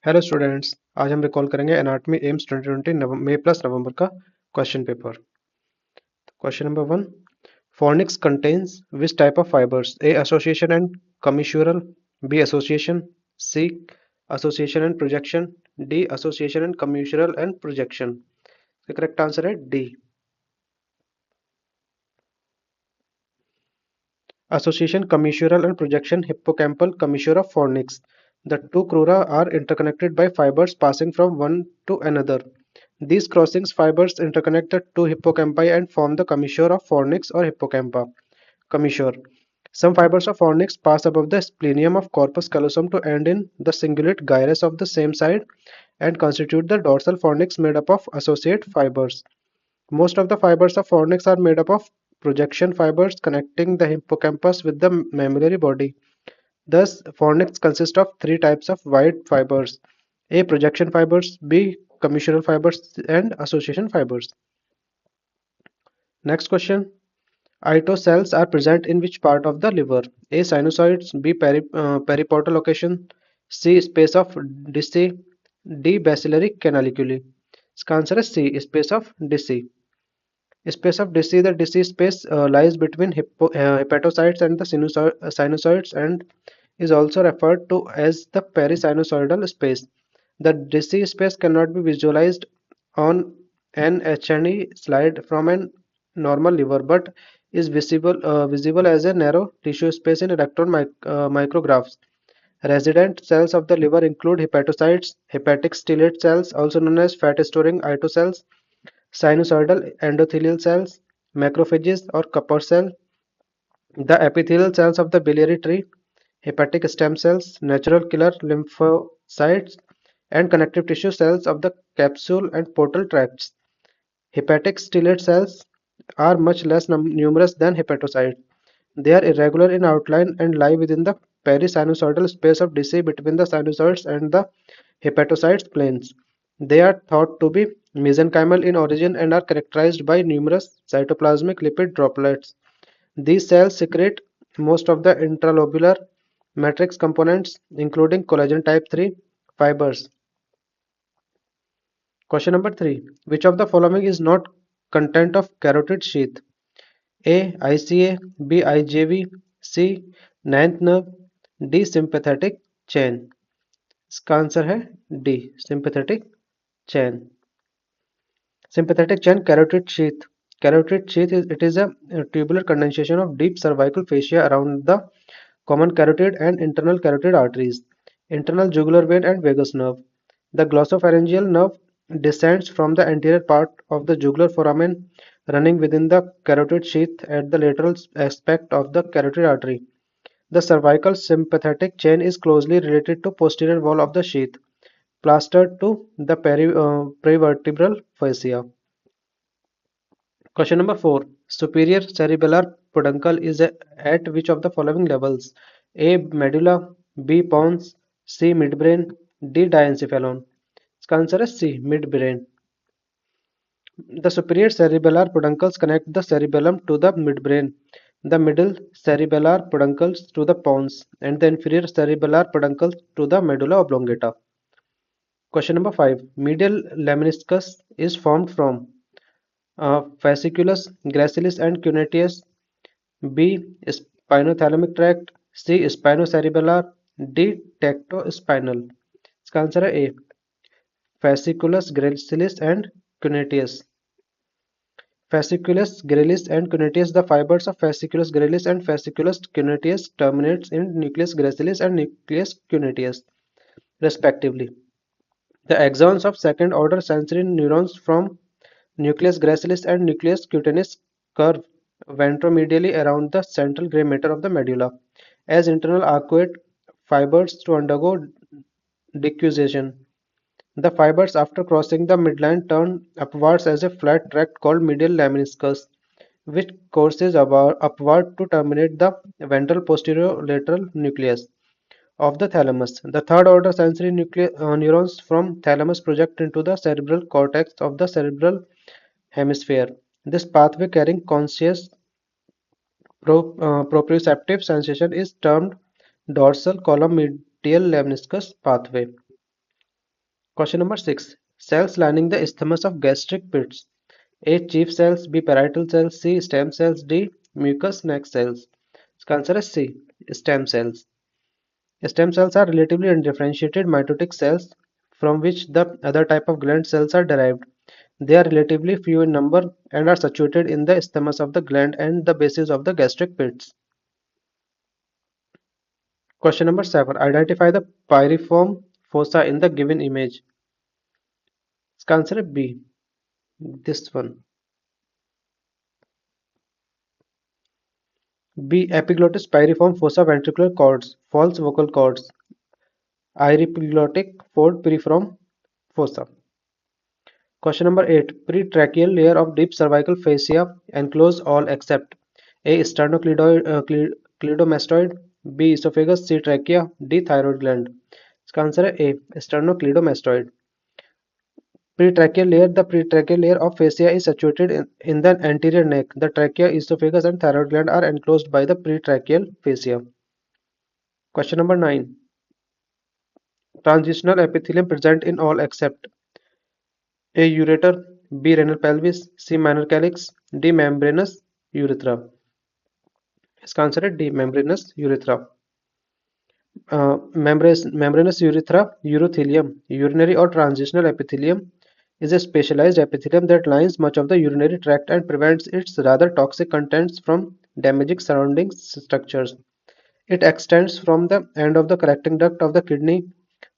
Hello students. आज हम recall करेंगे एनाटॉमी एम्स 2020 मई प्लस नवंबर का question paper. Question number 1, fornix contains which type of fibers? A, association and commissural. B, association. C, association and projection. D, association and commissural and projection. The correct answer है D, association, commissural and projection. Hippocampal commissure of fornix. The two crura are interconnected by fibers passing from one to another. These crossings fibers interconnect the two hippocampi and form the commissure of fornix or hippocampa. Commissure. Some fibers of fornix pass above the splenium of corpus callosum to end in the cingulate gyrus of the same side and constitute the dorsal fornix made up of associate fibers. Most of the fibers of fornix are made up of projection fibers connecting the hippocampus with the mammillary body. Thus, fornix consists of three types of wide fibers: A. Projection fibers, B. Commissural fibers, and association fibers. Next question. Ito cells are present in which part of the liver? A. Sinusoids, B. Periportal location, C. Space of Deci, D. Bacillary canaliculi. इसका answer है C. Space of Deci. Space of Deci, the Deci space lies between hepatocytes and the sinusoids and is also referred to as the perisinusoidal space. The Deci space cannot be visualized on an H&E slide from a normal liver, but is visible as a narrow tissue space in electron micrographs. Resident cells of the liver include hepatocytes, hepatic stellate cells, also known as fat-storing ito cells, sinusoidal endothelial cells, macrophages or Kupper cell, the epithelial cells of the biliary tree, hepatic stem cells, natural killer lymphocytes, and connective tissue cells of the capsule and portal tracts. Hepatic stellate cells are much less numerous than hepatocytes. They are irregular in outline and lie within the perisinusoidal space of Deci between the sinusoids and the hepatocytes planes. They are thought to be mesenchymal in origin and are characterized by numerous cytoplasmic lipid droplets. These cells secrete most of the intralobular matrix components, including collagen type 3 fibers. Question number 3. Which of the following is not content of carotid sheath? A. ICA, B. IJV, C. Ninth nerve, D. Sympathetic chain. इसका answer है D. Sympathetic chain. Sympathetic chain carotid sheath. Carotid sheath is a tubular condensation of deep cervical fascia around the common carotid and internal carotid arteries, internal jugular vein and vagus nerve. The glossopharyngeal nerve descends from the anterior part of the jugular foramen running within the carotid sheath at the lateral aspect of the carotid artery. The cervical sympathetic chain is closely related to posterior wall of the sheath, plastered to the prevertebral fascia. Question number 4. Superior cerebellar peduncle is at which of the following levels? A. Medulla, B. Pons, C. Midbrain, D. Diencephalon. इसका answer है C. Midbrain. The superior cerebellar peduncles connect the cerebellum to the midbrain, the middle cerebellar peduncles to the pons, and the inferior cerebellar peduncles to the medulla oblongata. Question number 5. Medial lemniscus is formed from fasciculus, gracilis and cuneatus, B. Spinothalamic tract, C. Spinocerebellar, D. Tectospinal. इसका answer है A. Fasciculus, gracilis and cuneatus. Fasciculus gracilis and cuneatus. The fibers of fasciculus gracilis and fasciculus cuneatus terminates in nucleus gracilis and nucleus cuneatus, respectively. The axons of second-order sensory neurons from nucleus gracilis and nucleus cutaneus curve ventromedially around the central gray matter of the medulla as internal arcuate fibers to undergo decussation. The fibers after crossing the midline turn upwards as a flat tract called medial lemniscus, which courses upward to terminate the ventral posterolateral nucleus of the thalamus. The third order sensory neurons from thalamus project into the cerebral cortex of the cerebral hemisphere. This pathway carrying conscious proprioceptive sensation is termed dorsal column medial lemniscus pathway. Question number 6. Cells lining the isthmus of gastric pits. A. Chief cells, B. Parietal cells, C. Stem cells, D. Mucous neck cells. Its answer is C. Stem cells. Stem cells are relatively undifferentiated mitotic cells from which the other type of gland cells are derived. They are relatively few in number and are situated in the isthmus of the gland and the bases of the gastric pits. Question number 7. Identify the piriform fossa in the given image. Its answer is B. This one. B. Epiglottis piriform fossa ventricular cords, false vocal cords, epiglottic fold piriform fossa. Question number 8. Pretracheal layer of deep cervical fascia enclose all except A. Sternocleidomastoid, B. Esophagus, C. Trachea, D. Thyroid gland. इसका answer है A. Sternocleidomastoid. Pretracheal layer. The pretracheal layer of fascia is situated in the anterior neck. The trachea, esophagus, and thyroid gland are enclosed by the pretracheal fascia. Question number 9. Transitional epithelium present in all except A. Ureter, B. Renal pelvis, C. Minor calyx, D. Membranous urethra. इसका answer है D membranous urethra. Membranous urethra, urothelium, urinary or transitional epithelium is a specialized epithelium that lines much of the urinary tract and prevents its rather toxic contents from damaging surrounding structures. It extends from the end of the collecting duct of the kidney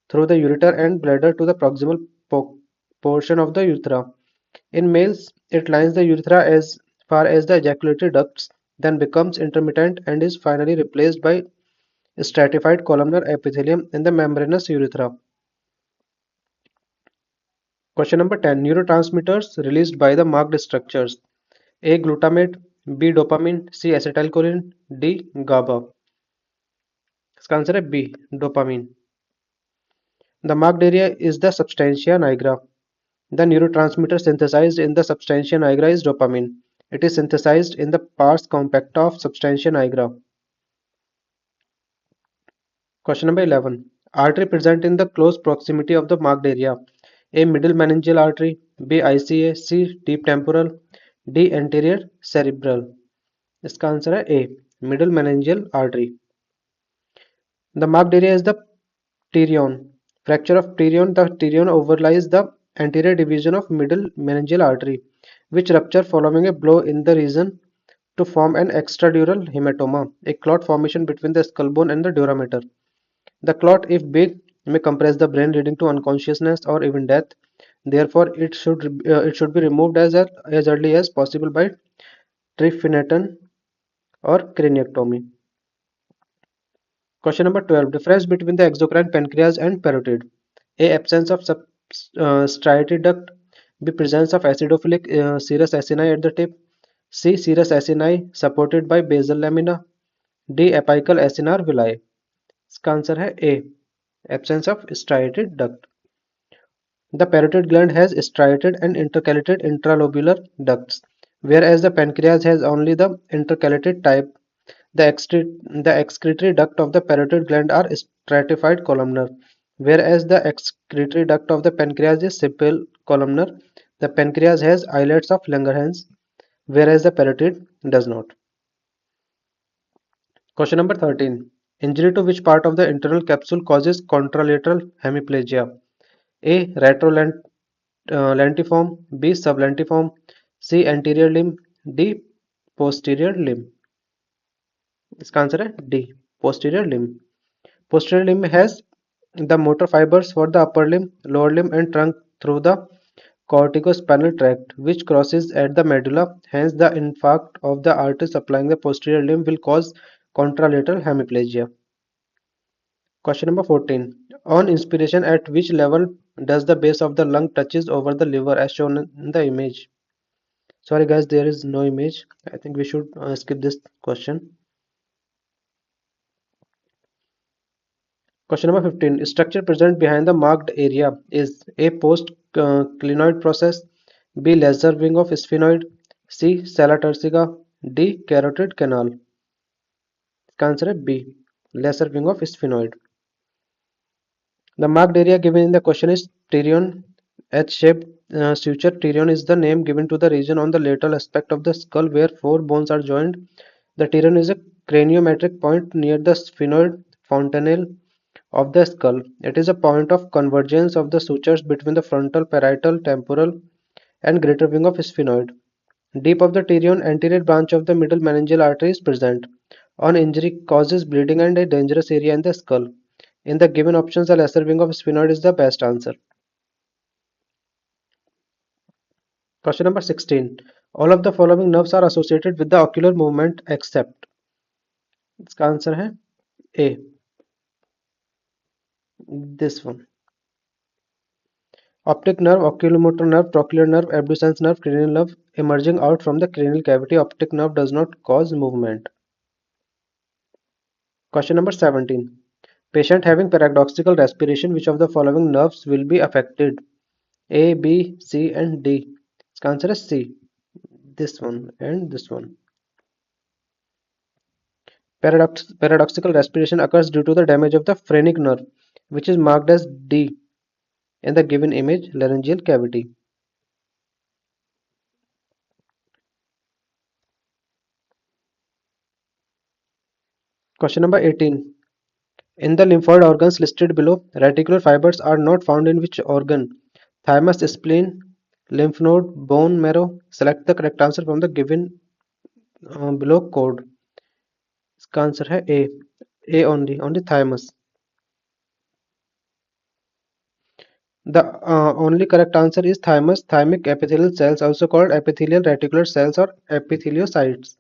through the ureter and bladder to the proximal portion of the urethra. In males, it lines the urethra as far as the ejaculatory ducts, then becomes intermittent and is finally replaced by stratified columnar epithelium in the membranous urethra. Question number 10. Neurotransmitters released by the marked structures. A. Glutamate, B. Dopamine, C. Acetylcholine, D. GABA. इसका answer है B. Dopamine. The marked area is the substantia nigra. The neurotransmitter synthesized in the substantia nigra is dopamine. It is synthesized in the pars compacta of substantia nigra. Question number 11. Artery present in the close proximity of the marked area. A. Middle meningeal artery, B. ICA, C. Deep temporal, D. Anterior cerebral. इसका answer है A. Middle meningeal artery. The marked area is the pterion. Fracture of pterion. The pterion overlies the anterior division of middle meningeal artery, which rupture following a blow in the region to form an extradural hematoma, a clot formation between the skull bone and the dura mater. The clot, if big, may compress the brain, leading to unconsciousness or even death. Therefore, it should be removed as early as possible by trephineton or craniectomy. Question number 12. Difference between the exocrine pancreas and parotid. A. Absence of striated duct. B. Presence of acidophilic serous acini at the tip. C. Serous acini supported by basal lamina. D. Apical acinar villi. इसका answer है A. Absence of striated duct. The parotid gland has striated and intercalated intralobular ducts, whereas the pancreas has only the intercalated type. The excretory duct of the parotid gland are stratified columnar, whereas the excretory duct of the pancreas is simple columnar. The pancreas has islets of Langerhans, whereas the parotid does not. Question number 13. Injury to which part of the internal capsule causes contralateral hemiplegia? A. Retrolentiform, B. Sublentiform, C. Anterior limb, D. Posterior limb. इसका answer है D. Posterior limb. Posterior limb has the motor fibers for the upper limb, lower limb, and trunk through the corticospinal tract, which crosses at the medulla. Hence, the infarct of the artery supplying the posterior limb will cause contralateral hemiplegia. Question number 14. On inspiration, at which level does the base of the lung touches over the liver as shown in the image? Sorry guys, there is no image. I think we should skip this question. Question number 15. Structure present behind the marked area is A. Post-clinoid process, B. Lesser wing of sphenoid, C. Sella turcica, D. Carotid canal. इसका answer है B. Lesser wing of sphenoid. The marked area given in the question is Tyrion, H-shaped suture. Tyrion is the name given to the region on the lateral aspect of the skull where four bones are joined. The Tyrion is a craniometric point near the sphenoid fontanelle of the skull. It is a point of convergence of the sutures between the frontal, parietal, temporal, and greater wing of sphenoid. Deep of the Tyrion, anterior branch of the middle meningeal artery is present. On injury, causes bleeding and a dangerous area in the skull. In the given options, the lesser wing of sphenoid is the best answer. Question number 16. All of the following nerves are associated with the ocular movement except. इसका answer है A. This one. Optic nerve, oculomotor nerve, trochlear nerve, abducens nerve, cranial nerve emerging out from the cranial cavity. Optic nerve does not cause movement. Question number 17. Patient having paradoxical respiration, which of the following nerves will be affected? A, B, C and D. इसका answer है C. This one and this one. Paradoxical respiration occurs due to the damage of the phrenic nerve, which is marked as D in the given image, laryngeal cavity. Question number 18. In the lymphoid organs listed below, reticular fibers are not found in which organ? Thymus, spleen, lymph node, bone marrow. Select the correct answer from the given below code. इसका answer है A. A only thymus. The only correct answer is thymus. Thymic epithelial cells, also called epithelial reticular cells or epitheliocytes,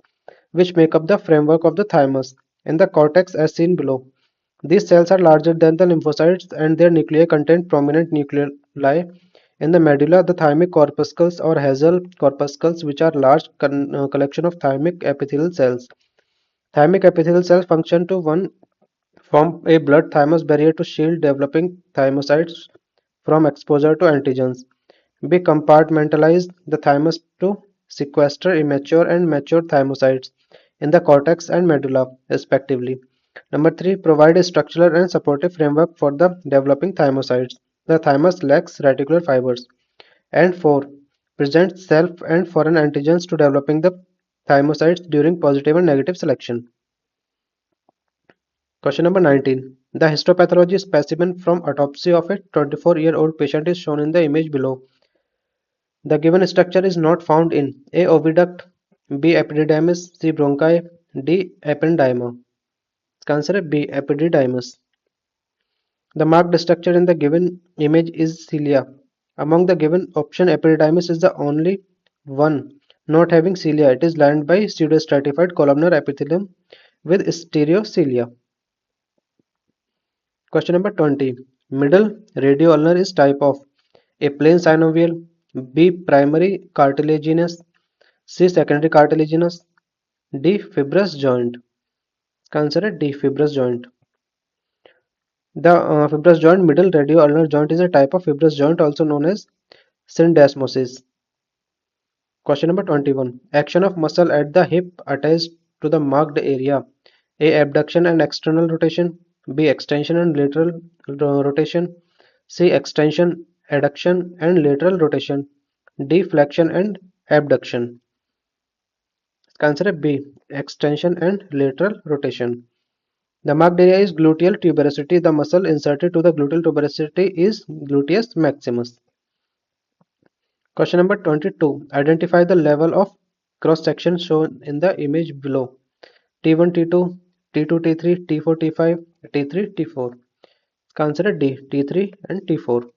which make up the framework of the thymus. In the cortex as seen below, these cells are larger than the lymphocytes and their nuclei contain prominent nuclei. In the medulla, the thymic corpuscles or Hazel corpuscles, which are large collection of thymic epithelial cells. Thymic epithelial cells function to one form a blood thymus barrier to shield developing thymocytes from exposure to antigens. B. Compartmentalize the thymus to sequester immature and mature thymocytes in the cortex and medulla, respectively. Number 3. Provide a structural and supportive framework for the developing thymocytes. The thymus lacks reticular fibers. And 4. Present self and foreign antigens to developing the thymocytes during positive and negative selection. Question number 19. The histopathology specimen from autopsy of a 24-year-old patient is shown in the image below. The given structure is not found in A. Oviduct, B. Epididymis, C. Bronchi, D. Ependyma. इसका answer है B. Epididymis. The marked structure in the given image is cilia. Among the given option, epididymis is the only one not having cilia. It is lined by pseudostratified columnar epithelium with stereocilia. Question number 20. Middle radioulnar is type of A. Plain synovial, B. Primary cartilaginous, C. Secondary cartilaginous, D. Fibrous joint. इसका answer है D. Fibrous joint. The fibrous joint, middle radioulnar joint, is a type of fibrous joint also known as syndesmosis. Question number 21. Action of muscle at the hip attached to the marked area. A. Abduction and external rotation. B. Extension and lateral rotation. C. Extension, adduction and lateral rotation. D. Flexion and abduction. इसका answer है B. Extension and lateral rotation. The marked area is gluteal tuberosity. The muscle inserted to the gluteal tuberosity is gluteus maximus. Question number 22. Identify the level of cross section shown in the image below. T1, T2, T2, T3, T4, T5, T3, T4. इसका answer है D. T3 and T4.